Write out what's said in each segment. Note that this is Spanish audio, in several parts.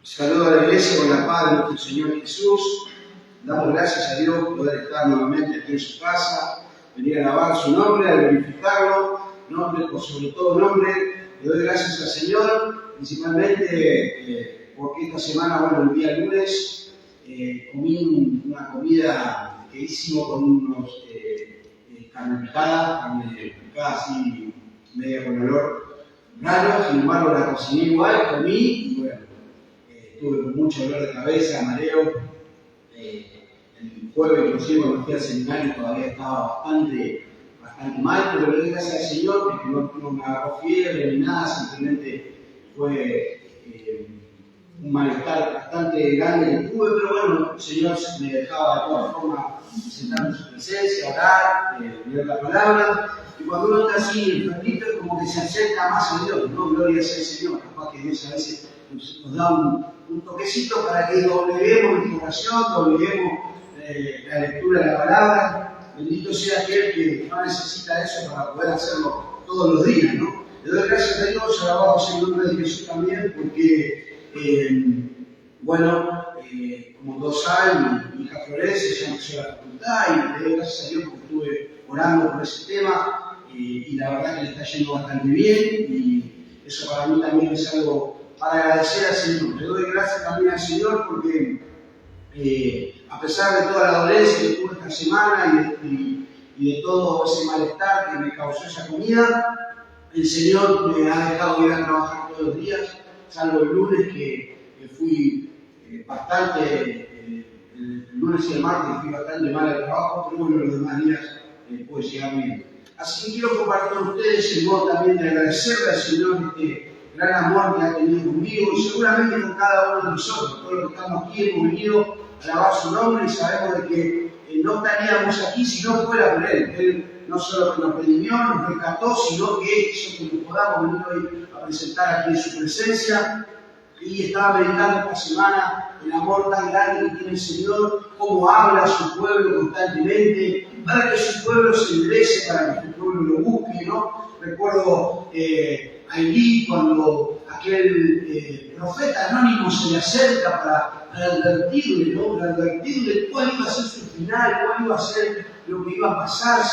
Saludo a la iglesia con la paz de nuestro Señor Jesús. Damos gracias a Dios por poder estar nuevamente aquí en su casa, venir a alabar su nombre, a glorificarlo, nombre por sobre todo nombre. Le doy gracias al Señor, principalmente porque esta semana, el día lunes, comí una comida que hicimos con unos carne picada así, media con olor raro. Sin embargo, la cociné igual, comí y tuve mucho dolor de cabeza, mareo. El jueves, inclusive, cuando fui al seminario, todavía estaba bastante mal, pero le doy gracias al Señor porque no me agarró fiebre ni nada, simplemente fue un malestar bastante grande que tuve, pero el Señor me dejaba de todas formas sentarme en su presencia, orar, leer la palabra. Y cuando uno está así enfermito, es como que se acerca más a Dios, ¿no? Gloria sea el Señor. Capaz que Dios a veces nos da un toquecito para que dobleguemos nuestra oración, dobleguemos la lectura de la palabra. Bendito sea aquel que no necesita eso para poder hacerlo todos los días, ¿no? Le doy gracias a Dios, alabamos el nombre de Jesús también, porque, como todos saben, mi hija Florece ya empezó la facultad y le doy gracias a Dios porque estuve orando por ese tema y la verdad que le está yendo bastante bien y eso para mí también es algo para agradecer al Señor. Le doy gracias también al Señor porque a pesar de toda la dolencia que tuve esta semana y de todo ese malestar que me causó esa comida, el Señor me ha dejado ir a trabajar todos los días, salvo el lunes que fui bastante, el lunes y el martes fui bastante mal al trabajo, pero los demás días pude llegar bien. Así que quiero compartir con ustedes el modo también de agradecerle al Señor este gran amor que ha tenido conmigo y seguramente con cada uno de nosotros. Todos los que estamos aquí hemos venido a alabar su nombre y sabemos de que no estaríamos aquí si no fuera por Él. Él no solo que nos redimió, nos rescató, sino que hizo que nos podamos venir hoy a presentar aquí en su presencia. Y estaba meditando esta semana el amor tan grande que tiene el Señor, cómo habla a su pueblo constantemente, para que su pueblo se enderece, para que su pueblo lo busque, ¿no? Recuerdo a Elí cuando aquel profeta anónimo se le acerca para advertirle, ¿no? Para advertirle cuál iba a ser su final, cuál iba a ser lo que iba a pasar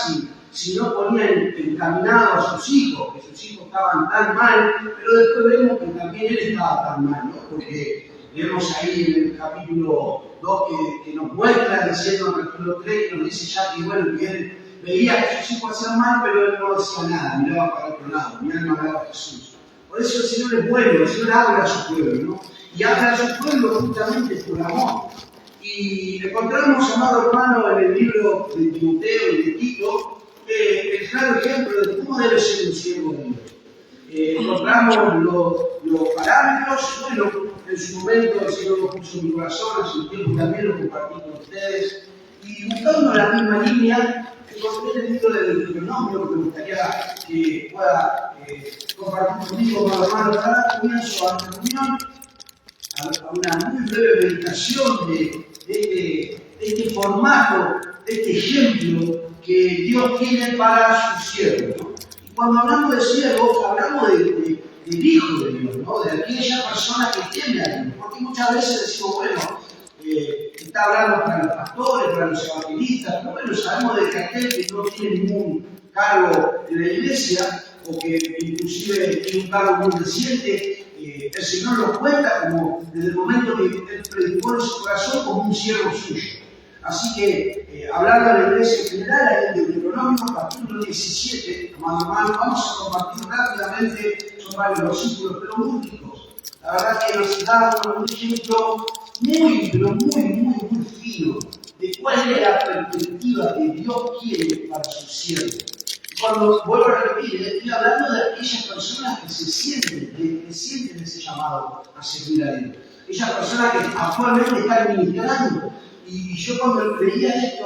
si no ponían encaminado a sus hijos, que sus hijos estaban tan mal, pero después vemos que también él estaba tan mal, ¿no? Porque vemos ahí en el capítulo 2 que nos muestra, diciendo en el capítulo 3, que nos dice ya que él veía que sus hijos hacían mal, pero él no decía nada, miraba para otro lado, mi alma hablaba a Jesús. Por eso el Señor es bueno, el Señor habla a su pueblo, ¿no? Y habla a su pueblo justamente por amor. Y encontramos, amado hermano, en el libro de Timoteo y de Tito, el claro ejemplo de cómo debe ser un siervo de Dios. Encontramos los parámetros, en su momento el Señor lo puso en mi corazón, hace un tiempo también lo compartí con ustedes, y buscando la misma línea, encontré el libro del Deuteronomio, que me gustaría que pueda compartir conmigo, hermano, para dar comienzo a nuestra reunión, a una muy breve meditación de este formato, de este ejemplo que Dios tiene para sus siervos, ¿no? Y cuando hablamos de siervos, hablamos del Hijo de Dios, ¿no? De aquella persona que tiene a Dios, porque muchas veces decimos, está hablando para los pastores, para los evangelistas, pero sabemos de que aquel que no tiene ningún cargo en la iglesia, o que inclusive tiene un cargo muy reciente, el Señor lo cuenta como desde el momento que Él predicó en su corazón como un siervo suyo. Así que, hablando de la iglesia en general, ahí en Deuteronomio, capítulo 17, amado hermano, vamos a compartir rápidamente, son varios versículos, pero muy ricos. La verdad que nos da un ejemplo muy fino de cuál es la perspectiva que Dios quiere para sus siervos. Cuando vuelvo a repetir, estoy hablando de aquellas personas que sienten ese llamado a servir a Dios. Aquellas personas que actualmente están ministrando. Y yo cuando leía esto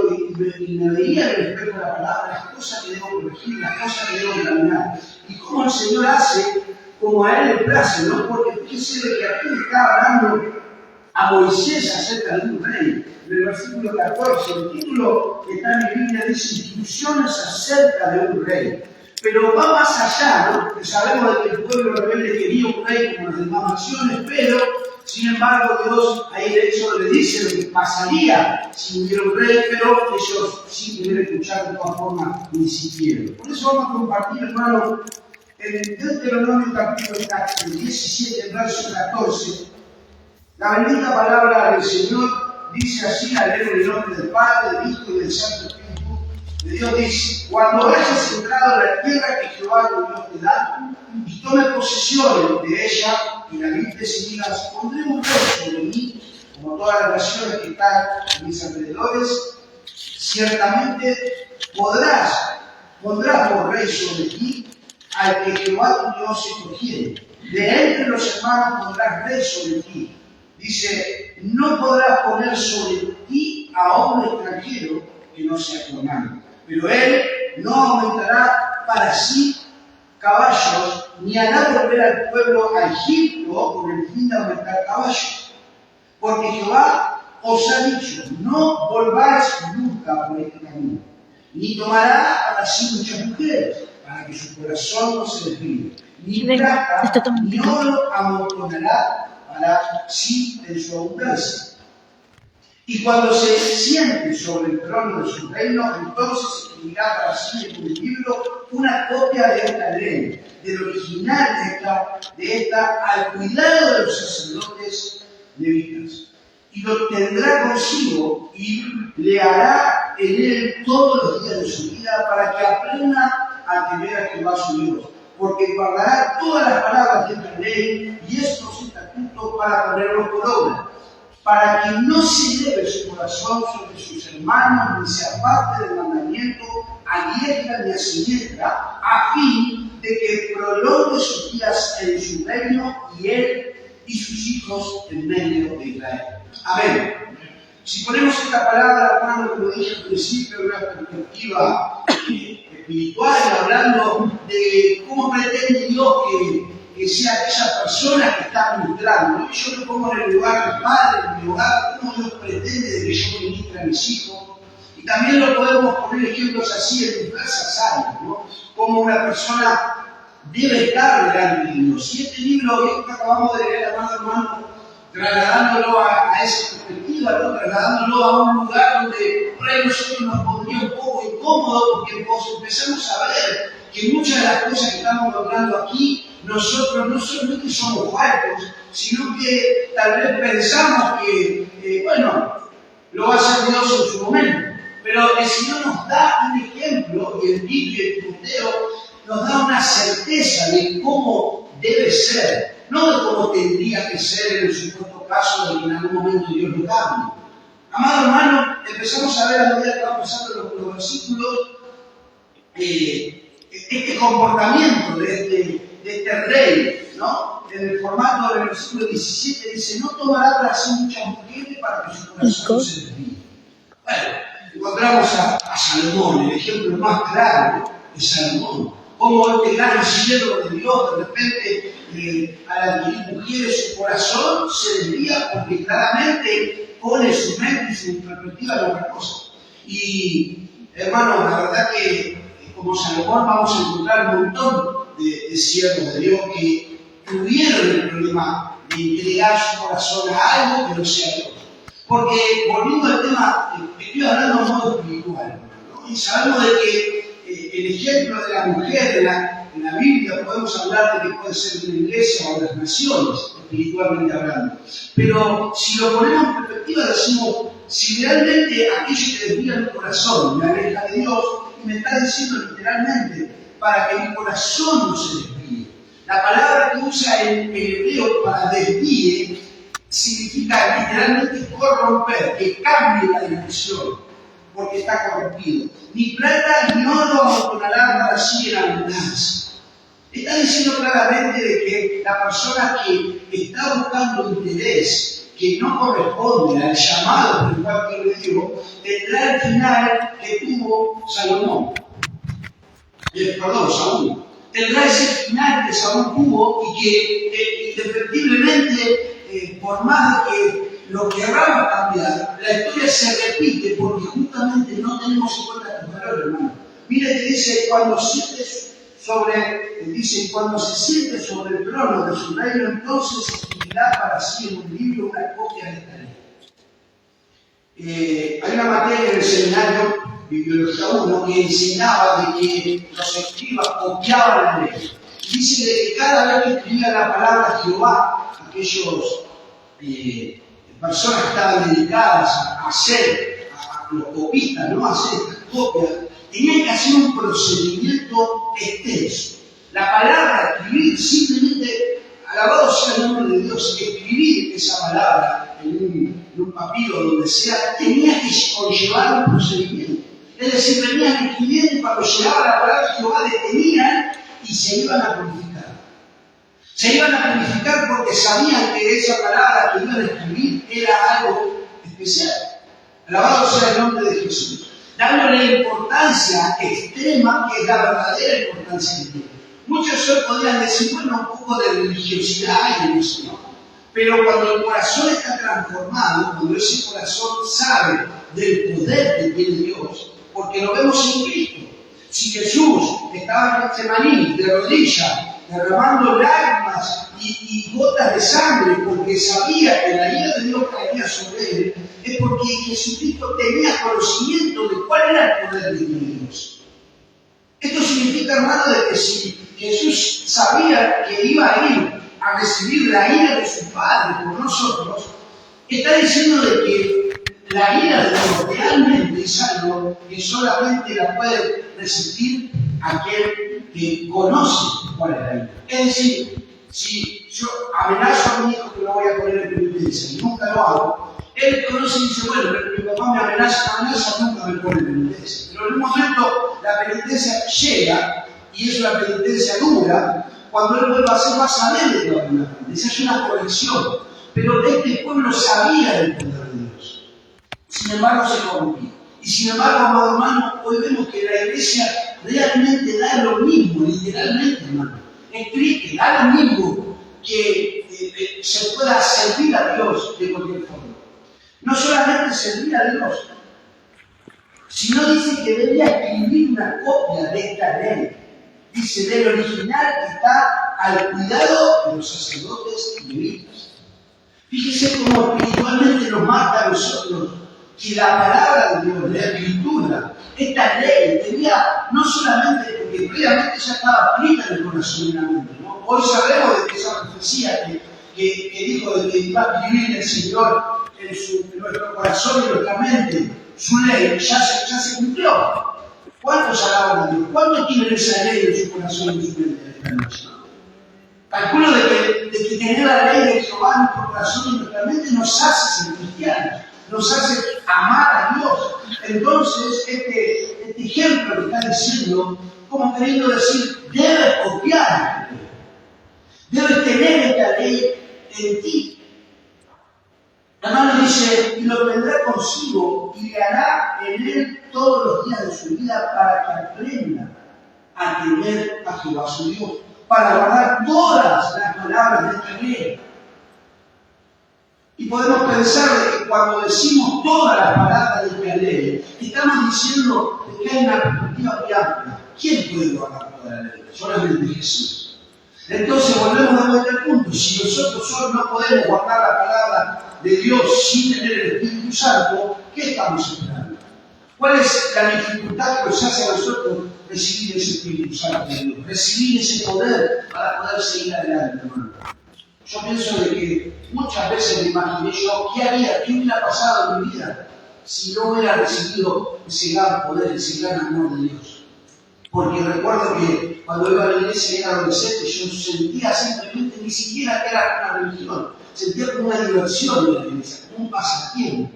y me veía en el espejo de la palabra, las cosas que debo corregir, las cosas que debo caminar. Y cómo el Señor hace como a Él le place, ¿no? Porque fíjese que aquí está hablando a Moisés acerca de un rey. En el versículo 14, el título que está en mi Biblia dice instrucciones acerca de un rey. Pero va más allá, ¿no? Porque sabemos de que el pueblo rebelde quería un rey como las demás naciones, pero Sin embargo, Dios ahí de hecho le dice lo que pasaría si hubiera un rey, pero ellos sin querer escuchar de todas formas ni siquiera. Por eso vamos a compartir, hermano, en Deuteronomio capítulo 17, verso 14, la bendita palabra del Señor dice así, al leer en el nombre del Padre, del Hijo y del Santo Espíritu de Dios, dice: cuando hayas entrado en la tierra que Jehová tu Dios te da, y tome posesión de ella, y la habites y digas: pondré un rey sobre mí, como todas las naciones que están en mis alrededores, ciertamente pondrás por rey sobre ti al que Jehová tu Dios escogiere. De entre los hermanos pondrás rey sobre ti. Dice: no podrás poner sobre ti a hombre extranjero que no sea tu hermano. Pero él no aumentará para sí caballos, ni hará volver al pueblo a Egipto con el fin de aumentar caballos. Porque Jehová os ha dicho: no volváis nunca por este camino, ni tomará para sí muchas mujeres, para que su corazón no se desvíe, ni plata ni oro amontonará para sí en su abundancia. Y cuando se siente sobre el trono de su reino, entonces escribirá para sí en un libro una copia de esta ley, del original de esta al cuidado de los sacerdotes levitas. Y lo tendrá consigo y le hará en él todos los días de su vida, para que aprenda a temer a Jehová su Dios. Porque guardará todas las palabras de esta ley y estos estatutos para ponerlos por obra, para que no se eleve su corazón sobre sus hermanos, ni se aparte del mandamiento a diestra ni a siniestra, a fin de que prolongue sus días en su reino, y él y sus hijos en medio de Israel. Amén. Si ponemos esta palabra, hermano, como dije al principio, de una perspectiva espiritual, hablando de cómo pretende Dios que sea aquella persona que está ministrando. Yo me pongo en el lugar del Padre, en mi hogar, cómo Dios pretende de que yo ministre a mis hijos. Y también lo podemos poner ejemplos así en diversas áreas, ¿no? Cómo una persona debe estar delante de Dios. Y este libro que acabamos de leer, hermano, trasladándolo a esa perspectiva, ¿no? Trasladándolo a un lugar donde por ahí nosotros nos pondría un poco incómodo, porque empezamos a ver que muchas de las cosas que estamos hablando aquí, nosotros no solamente somos faltos, sino que tal vez pensamos que, bueno, lo va a hacer Dios en su momento. Pero el Señor nos da un ejemplo, y el Tito y el Timoteo nos da una certeza de cómo debe ser, no de cómo tendría que ser en el supuesto caso de que en algún momento Dios lo cambie. Amado hermano, empezamos a ver a medida que vamos pasando los versículos, este comportamiento de este rey, ¿no? En el formato del versículo 17 dice: no tomará para sí muchas mujeres para que su corazón se desvíe. Bueno, encontramos a Salomón, el ejemplo más claro de Salomón. Como este gran siervo de Dios, de repente, al adquirir mujeres, su corazón se desvía porque claramente pone su mente y su perspectiva en otra cosa. Y, hermano, la verdad que como Salomón vamos a encontrar un montón de siervos de Dios que tuvieron el problema de entregar su corazón a algo que no sea Dios. Porque, volviendo al tema, estoy hablando de modo espiritual, ¿no? Y sabemos de que el ejemplo de la mujer en la Biblia podemos hablar de que puede ser una iglesia o las naciones, espiritualmente hablando. Pero si lo ponemos en perspectiva, decimos: si realmente aquello que desvía mi corazón me aleja de Dios, y me está diciendo literalmente, para que mi corazón no se desvíe. La palabra que usa en hebreo para desvíe significa literalmente corromper, que cambie la dirección, porque está corrompido. Ni plata ni oro amontonará para sí en abundancia. Está diciendo claramente de que la persona que está buscando interés que no corresponde al llamado por el cual Dios le dio, tendrá el final que tuvo Saúl. Tendrá ese final que Saúl tuvo y que indefectiblemente, por más de que lo queramos cambiar, la historia se repite porque justamente no tenemos en cuenta estos valores, hermano. Mire que dice: cuando sientes dice, cuando se siente sobre el trono de su reino, entonces escribirá para sí en un libro una copia de esta ley. Hay una materia en el seminario, Bibliología 1, que enseñaba de que los escribas copiaban la ley. Dice de que cada vez que escribía la palabra Jehová, aquellos personas que estaban dedicadas a hacer, a los copistas, ¿no? A hacer estas copias, tenían que hacer un procedimiento extenso. La palabra escribir, simplemente, alabado sea el nombre de Dios, escribir esa palabra en un papiro, donde sea, tenía que conllevar un procedimiento. Es decir, venían escribiendo y cuando llegaba la palabra Jehová detenían y se iban a purificar. Se iban a purificar porque sabían que esa palabra que iban a escribir era algo especial. Alabado sea el nombre de Jesús. Dándole importancia extrema, que es la verdadera importancia que tiene. Muchos hoy podrían decir, bueno, un poco de religiosidad hay en eso, ¿no? Pero cuando el corazón está transformado, cuando ese corazón sabe del poder que tiene Dios, porque lo vemos en Cristo. Si Jesús estaba en Getsemaní, de rodillas, derramando lágrimas y gotas de sangre, porque sabía que la ira de Dios caería sobre él, es porque Jesucristo tenía conocimiento de cuál era el poder de Dios. Esto significa, hermano, de que si Jesús sabía que iba a ir a recibir la ira de su Padre por nosotros, está diciendo de que la ira de Dios realmente es algo que solamente la puede resistir aquel que conoce cuál es la ira. Es decir, si yo amenazo a mi hijo que lo voy a poner en penitencia y nunca lo hago, él conoce y dice, bueno, mi papá me amenaza, nunca me pone en penitencia. Pero en un momento la penitencia llega, y es una penitencia dura, cuando él vuelva a hacer, va a saber de que va a haber una penitencia, es una corrección. Pero este pueblo sabía del poder de Dios. Sin embargo, se corrompía. Y sin embargo, amado hermano, hoy vemos que la iglesia realmente da lo mismo, literalmente, hermano. Es triste, da lo mismo que se pueda servir a Dios de cualquier forma. No solamente servir a Dios, sino dice que debía escribir una copia de esta ley. Dice, del original que está al cuidado de los sacerdotes y levitas. Fíjese cómo espiritualmente nos marca a nosotros que la palabra de Dios, la escritura, esta ley, debía no solamente, porque previamente ya estaba escrita en el corazón y en la mente, ¿no? Hoy sabemos de que esa profecía que dijo de que iba a escribir el Señor en nuestro corazón y en nuestra mente, su ley, ya se cumplió. ¿Cuántos alaban a Dios? ¿Cuántos tienen esa ley en su corazón y en su mente esta noche? Calculo de que tener la ley de Jehová en nuestro corazón y en nuestra mente nos hace ser cristianos, nos hace amar a Dios. Entonces, este ejemplo que está diciendo, como queriendo decir, debes copiar esta ley. Debes tener esta ley en ti. La mano dice, y lo tendrá consigo y le hará en él todos los días de su vida para que aprenda a temer a Jehová su Dios, para guardar todas las palabras de esta ley. Y podemos pensar de que cuando decimos todas las palabras de esta ley, estamos diciendo que hay una perspectiva muy amplia. ¿Quién puede guardar toda la ley? Solamente Jesús. Entonces volvemos a vuelta al punto. Si nosotros solo no podemos guardar la palabra de Dios sin tener el Espíritu Santo, ¿qué estamos esperando? ¿Cuál es la dificultad que nos hace a nosotros recibir ese Espíritu Santo de Dios? Recibir ese poder para poder seguir adelante, hermano. Yo pienso de que muchas veces me imaginé yo, ¿qué hubiera pasado en mi vida si no hubiera recibido ese gran poder, ese gran amor de Dios? Porque recuerdo que cuando iba a la iglesia y era adolescente, yo sentía simplemente, ni siquiera que era una religión, sentía como una diversión de la iglesia, como un pasatiempo.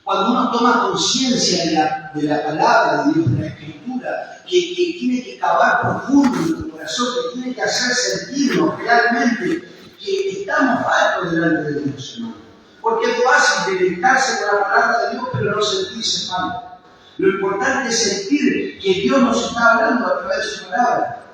Cuando uno toma conciencia de la palabra de Dios, de la Escritura, que tiene que cavar profundo en tu corazón, que tiene que hacer sentirnos realmente que estamos altos delante de Dios, hermano. Porque es fácil deleitarse con la palabra de Dios, pero no sentirse mal. Lo importante es sentir que Dios nos está hablando a través de su palabra.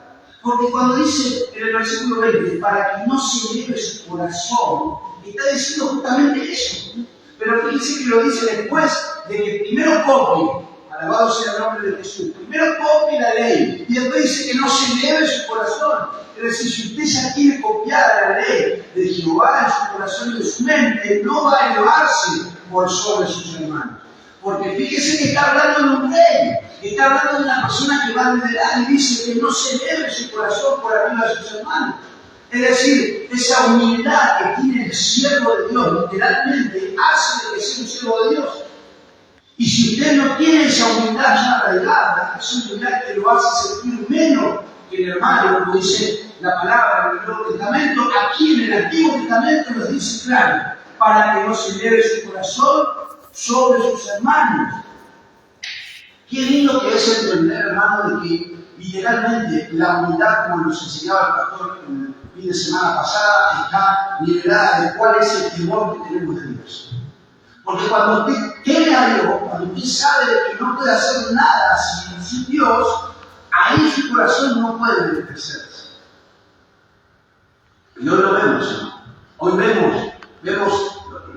Porque cuando dice en el versículo 20, para que no se eleve su corazón, está diciendo justamente eso. Pero fíjense que lo dice después de que primero copie a alabado sea el nombre de Jesús. Primero copie la ley y después dice que no se eleve su corazón. Es decir, si usted ya quiere copiar la ley de Jehová en su corazón y en su mente, no va a elevarse por sobre sus hermanos. Porque fíjese que está hablando de un rey, que está hablando de una persona que va a liderar y dice que no se eleve su corazón por arriba de sus hermanos. Es decir, esa humildad que tiene el siervo de Dios, literalmente hace de que sea un siervo de Dios. Y si usted no tiene esa humildad ya arraigada, esa humildad que lo hace sentir menos que el hermano, como dice la palabra en el Nuevo Testamento, aquí en el Antiguo Testamento nos dice claro, para que no se eleve su corazón sobre sus hermanos. Qué lindo que es entender, hermano, de que literalmente la humildad, como nos enseñaba el pastor en el fin de semana pasada, está liberada de cuál es el temor que tenemos de Dios. Porque cuando usted teme a Dios, cuando usted sabe de que no puede hacer nada sin Dios, ahí su corazón no puede enriquecerse. Y hoy lo vemos, ¿no? Hoy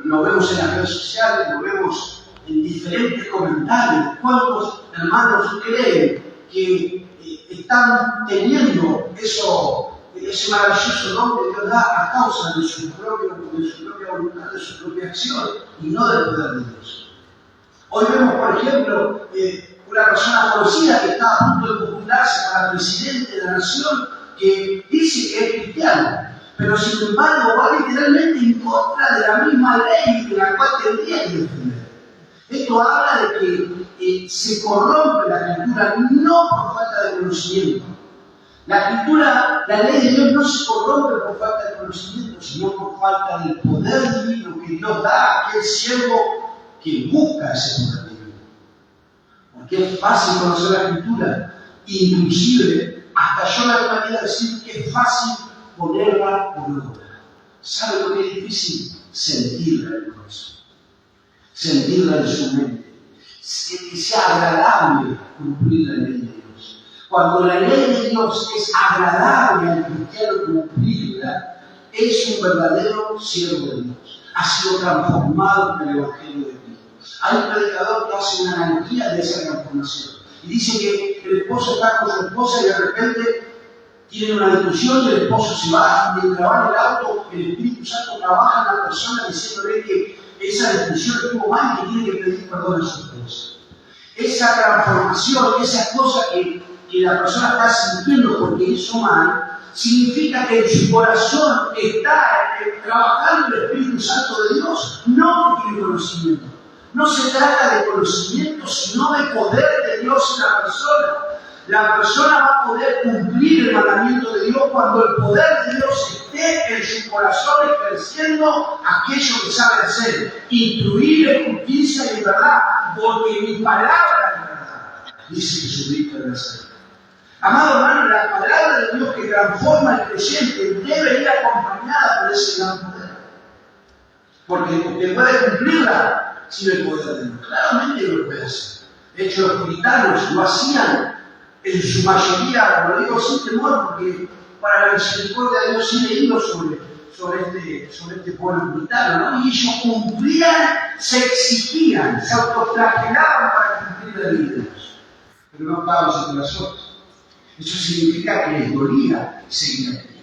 lo vemos en las redes sociales, lo vemos en diferentes comentarios. ¿Cuántos hermanos creen que están teniendo ese maravilloso don que Dios da a causa de su propia voluntad, de su propia acción y no del poder de Dios? Hoy vemos, por ejemplo, una persona conocida que está a punto de postularse para presidente de la nación que dice que es cristiano, pero sin embargo va literalmente en contra de la misma ley de la cual tendría que defender. Esto habla de que se corrompe la escritura no por falta de conocimiento. La escritura, la ley de Dios no se corrompe por falta de conocimiento, sino por falta del poder divino que Dios da a aquel siervo que busca ese poder divino. Porque es fácil conocer la escritura, inclusive hasta yo me atrevería a decir que es fácil ponerla por obra. ¿Sabe lo que es difícil? Sentirla en el corazón, sentirla en su mente, que sea agradable cumplir la ley de Dios. Cuando la ley de Dios es agradable al cristiano cumplirla, es un verdadero siervo de Dios. Ha sido transformado en el Evangelio de Cristo. Hay un predicador que hace una analogía de esa transformación y dice que el esposo está con su esposa y de repente tienen una discusión y el esposo se va y mientras va en el auto, el Espíritu Santo trabaja en la persona diciéndole que esa discusión estuvo mal y que tiene que pedir perdón a su esposa. Esa transformación, esa cosa que la persona está sintiendo porque hizo mal, significa que en su corazón está trabajando el Espíritu Santo de Dios, no que tiene conocimiento. No se trata de conocimiento, sino de poder de Dios en la persona. La persona va a poder cumplir el mandamiento de Dios cuando el poder de Dios esté en su corazón ejerciendo aquello que sabe hacer, instruir en justicia y en verdad, porque mi palabra es verdad, dice Jesucristo de Nazaret. Amado hermano, la palabra de Dios que transforma al creyente debe ir acompañada por ese gran poder. Porque usted puede cumplirla sin el poder de Dios. Claramente no lo puede hacer. De hecho, los puritanos lo hacían en su mayoría, como lo digo sin temor, porque para la misericordia de Dios sí he leído sobre este pueblo puritano, ¿no? Y ellos cumplían, se exigían, se autoflagelaban para cumplir la ley de Dios. Pero no estaban sus corazones. Eso significa que les dolía seguir aquí.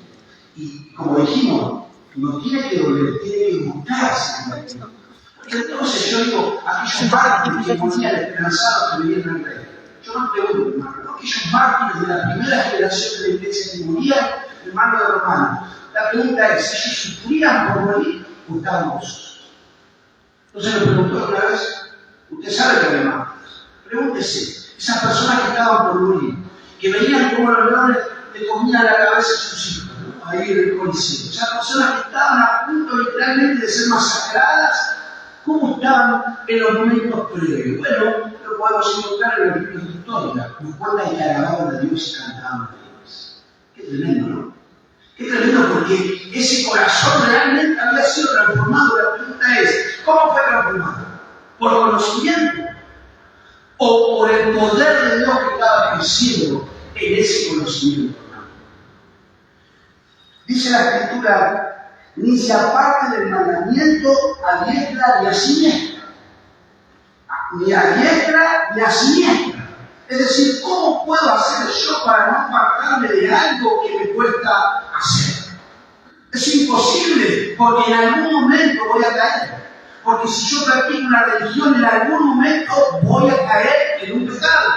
Y como dijimos, no tiene que doler, tiene que gustarse la vida. Entonces yo digo, aquellos mártires que ponían esperanzados que vinieron al rey. Yo no pregunto, hermano, aquellos mártires de la primera generación de la iglesia que morían, hermano de Romanos. La pregunta es, ¿ellos sufrían por morir o estaban gozosos? Entonces me preguntó una vez, usted sabe que había mártires. Pregúntese, esas personas que estaban por morir, que veían como los leones le comían la cabeza a sus hijos, ¿no? Ahí en el Coliseo. Esas personas que estaban a punto literalmente de ser masacradas, ¿cómo estaban en los momentos previos? Bueno, lo podemos encontrar en los libros de historia. Nos cuentan que alababan a Dios y cantaban a Dios. Qué tremendo, ¿no? Qué tremendo, porque ese corazón realmente había sido transformado. La pregunta es, ¿cómo fue transformado? ¿Por conocimiento? ¿O por el poder de Dios que estaba ejerciendo en ese conocimiento? Dice la Escritura, ni se aparte del mandamiento a diestra ni a siniestra. Ni a diestra la siniestra. Es decir, ¿cómo puedo hacer yo para no apartarme de algo que me cuesta hacer? Es imposible, porque en algún momento voy a caer. Porque si yo practico una religión, en algún momento voy a caer en un pecado.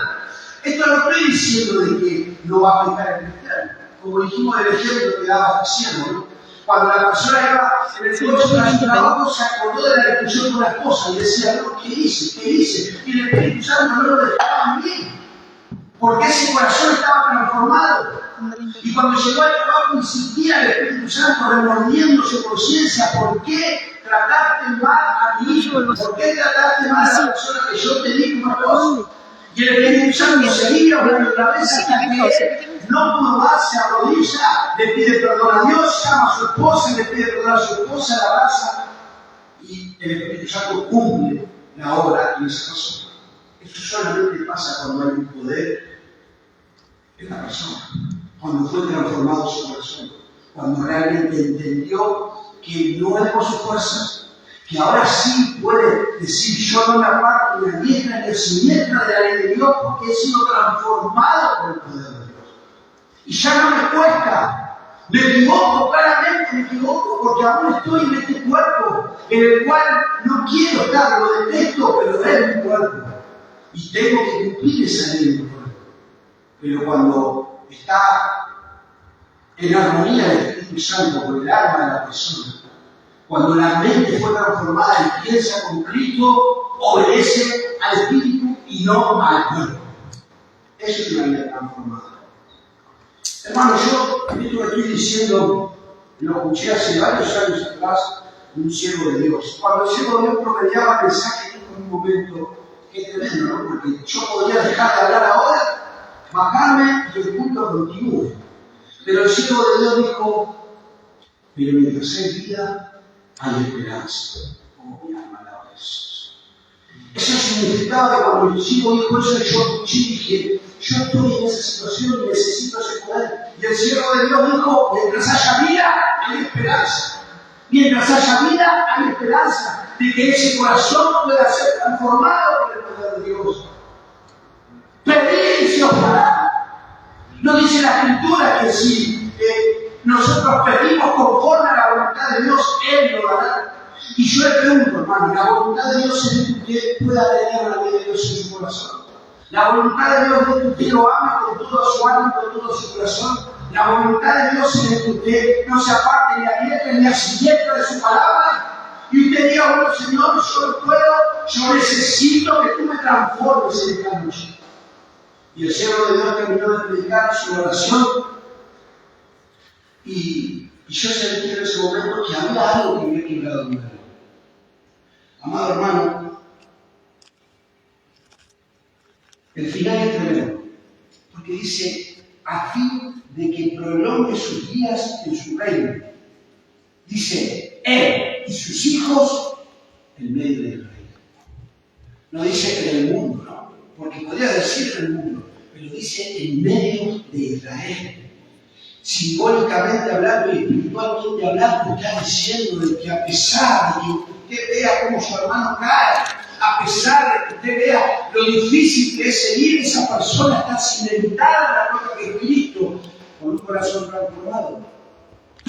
Esto no estoy diciendo de que no va a pecar el cristiano. Como dijimos del ejemplo que daba Cristiano, ¿no? Cuando la persona iba en el coche para su trabajo, se acordó de la discusión con la esposa y decía, no, ¿qué hice? ¿Qué hice? Y el Espíritu Santo no lo dejaba bien. Porque ese corazón estaba transformado. Y cuando llegó al trabajo insistía el Espíritu Santo remordiendo su conciencia. ¿Por qué trataste mal a mi hijo? ¿Por qué trataste mal a la persona que yo te di como esposo? Y el Espíritu Santo seguía hablando otra vez hasta que no pudo más, se arrodilla, le pide perdón a Dios, llama a su esposa, le pide perdón a su esposa, la abraza. Y el Espíritu Santo cumple la obra en esa persona. Eso solamente pasa cuando hay un poder en la persona, cuando fue transformado su corazón, cuando realmente entendió que no es por sus fuerzas, que ahora sí puede decir, yo no me aparto ni a diestra ni a siniestra de la ley de Dios, porque he sido transformado por el poder de Dios. Y ya no me cuesta, me equivoco, claramente me equivoco, porque aún estoy en este cuerpo, en el cual no quiero estar, lo detesto, pero es mi cuerpo. Y tengo que cumplir esa ley de mi cuerpo. Pero cuando está en armonía el Espíritu Santo con el alma de la persona, cuando la mente fue transformada y piensa con Cristo, obedece al Espíritu y no al cuerpo. Eso es una vida transformada. Hermano, yo esto que estoy diciendo lo escuché hace varios años atrás de un siervo de Dios. Cuando el siervo de Dios promediaba mensaje, dijo en un momento que es tremendo, ¿no? Porque yo podría dejar de hablar ahora, bajarme y el culto continúe. Pero el siervo de Dios dijo, pero mientras hay vida, hay esperanza. Oh, mi alma alaba a Jesús. Eso significaba que cuando el chico dijo eso, yo escuché y dije, yo estoy en esa situación y necesito ese poder. Y el siervo de Dios dijo, mientras haya vida, hay esperanza. Mientras haya vida, hay esperanza de que ese corazón pueda ser transformado por el poder de Dios. Pedid y se os dará. No dice la Escritura que si nosotros pedimos conforme a la voluntad de Dios, Él lo dará. Y yo le pregunto, hermano, ¿la voluntad de Dios es que usted pueda tener la vida de Dios en su corazón? ¿La voluntad de Dios es que usted lo ame con todo su alma y con todo su corazón? ¿La voluntad de Dios es que usted no se aparte ni a diestra ni a siniestra de su palabra? Y usted diga, bueno, Señor, yo no puedo, yo necesito que tú me transformes en esta noche. Y el siervo de Dios terminó de predicar su oración. Y yo sentí en ese momento que había algo que me había quebrado mi alma. Amado hermano, el final es tremendo, porque dice, a fin de que prolongue sus días en su reino. Dice, él y sus hijos en medio de Israel. No dice en el mundo, no, porque podría decir en el mundo, pero dice en medio de Israel. Simbólicamente hablando y espiritualmente hablando, está diciendo de que a pesar de que usted vea cómo su hermano cae, a pesar de que usted vea lo difícil que es seguir, esa persona está cimentada en la roca que es Cristo, con un corazón transformado,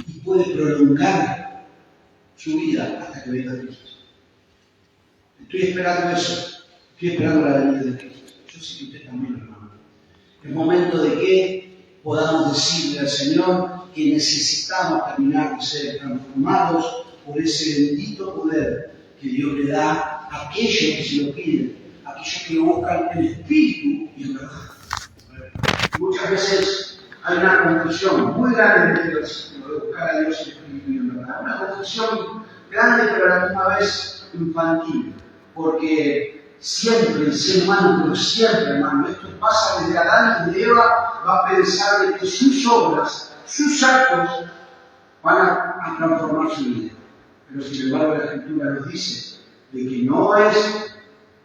y puede prolongar su vida hasta que venga Cristo. Estoy esperando eso, estoy esperando la venida de Cristo. Yo sé que usted también, hermano. Es momento de que podamos decirle al Señor que necesitamos terminar de ser transformados por ese bendito poder que Dios le da a aquellos que se lo piden, a aquellos que lo buscan en espíritu y en verdad. Muchas veces hay una confusión muy grande en este versículo de buscar a Dios en espíritu y en verdad. Una confusión grande pero a la misma vez infantil, porque siempre el ser humano, pero siempre, hermano, esto pasa desde Adán y de Eva, va a pensar de que sus obras, sus actos, van a transformar su vida. Pero sin embargo la Escritura nos dice de que no es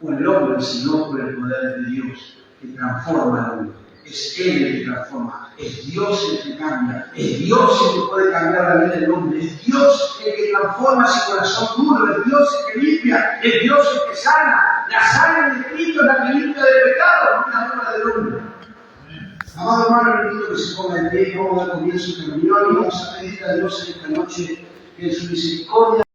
por el hombre, sino por el poder de Dios que transforma al hombre. Es Él el que transforma, es Dios el que cambia, es Dios el que puede cambiar la vida del hombre, es Dios el que transforma ese corazón duro, es Dios el que limpia, es Dios el que sana. La sangre de Cristo es la que limpia de pecado, no la obra del hombre. Amado hermano, le pido que se ponga en pie y vamos a dar comienzo a esta reunión y vamos a pedir a Dios en esta noche que en su misericordia